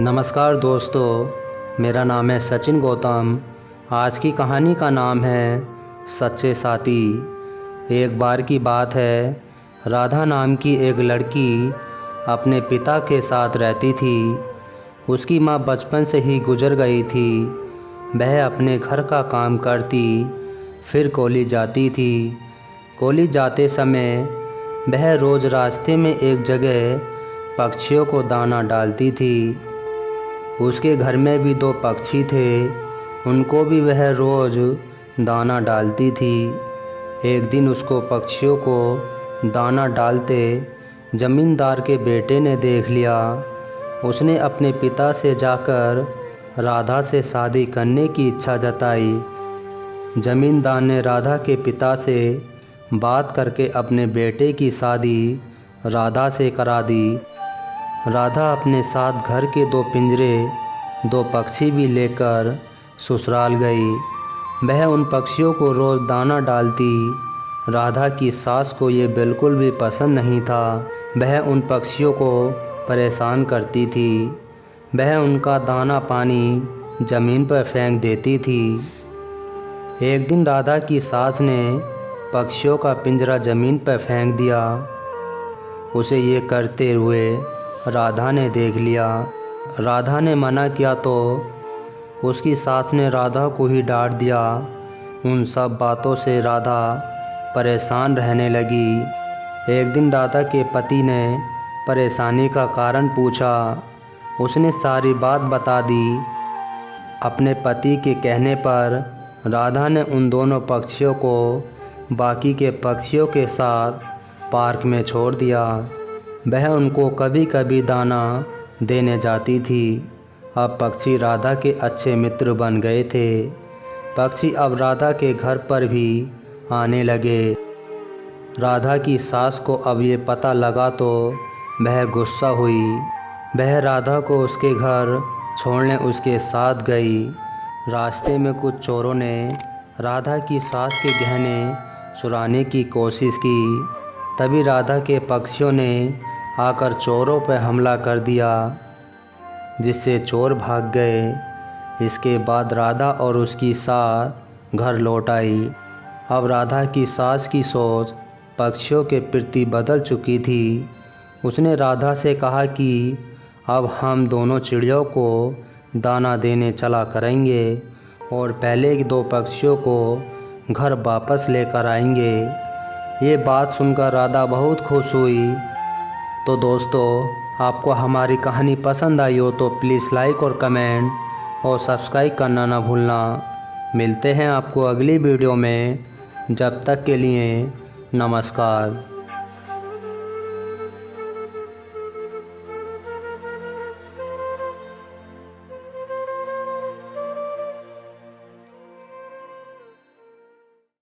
नमस्कार दोस्तों, मेरा नाम है सचिन गौतम। आज की कहानी का नाम है सच्चे साथी। एक बार की बात है, राधा नाम की एक लड़की अपने पिता के साथ रहती थी। उसकी माँ बचपन से ही गुजर गई थी। वह अपने घर का काम करती, फिर कॉलेज जाती थी। कॉलेज जाते समय वह रोज़ रास्ते में एक जगह पक्षियों को दाना डालती थी। उसके घर में भी 2 पक्षी थे, उनको भी वह रोज़ दाना डालती थी। एक दिन उसको पक्षियों को दाना डालते ज़मींदार के बेटे ने देख लिया। उसने अपने पिता से जाकर राधा से शादी करने की इच्छा जताई। ज़मींदार ने राधा के पिता से बात करके अपने बेटे की शादी राधा से करा दी। राधा अपने साथ घर के 2 पिंजरे, 2 पक्षी भी लेकर ससुराल गई। वह उन पक्षियों को रोज़ दाना डालती। राधा की सास को ये बिल्कुल भी पसंद नहीं था। वह उन पक्षियों को परेशान करती थी। वह उनका दाना पानी ज़मीन पर फेंक देती थी। एक दिन राधा की सास ने पक्षियों का पिंजरा ज़मीन पर फेंक दिया। उसे ये करते हुए राधा ने देख लिया। राधा ने मना किया तो उसकी सास ने राधा को ही डांट दिया। उन सब बातों से राधा परेशान रहने लगी। एक दिन राधा के पति ने परेशानी का कारण पूछा। उसने सारी बात बता दी। अपने पति के कहने पर राधा ने उन दोनों पक्षियों को बाकी के पक्षियों के साथ पार्क में छोड़ दिया। वह उनको कभी कभी दाना देने जाती थी। अब पक्षी राधा के अच्छे मित्र बन गए थे। पक्षी अब राधा के घर पर भी आने लगे। राधा की सास को अब ये पता लगा तो वह गुस्सा हुई। वह राधा को उसके घर छोड़ने उसके साथ गई। रास्ते में कुछ चोरों ने राधा की सास के गहने चुराने की कोशिश की। तभी राधा के पक्षियों ने आकर चोरों पर हमला कर दिया, जिससे चोर भाग गए। इसके बाद राधा और उसकी सास घर लौट आई। अब राधा की सास की सोच पक्षियों के प्रति बदल चुकी थी। उसने राधा से कहा कि अब हम दोनों चिड़ियों को दाना देने चला करेंगे और पहले 2 पक्षियों को घर वापस लेकर आएंगे। ये बात सुनकर राधा बहुत खुश हुई। तो दोस्तों, आपको हमारी कहानी पसंद आई हो तो प्लीज़ लाइक और कमेंट और सब्सक्राइब करना ना भूलना। मिलते हैं आपको अगली वीडियो में। जब तक के लिए नमस्कार।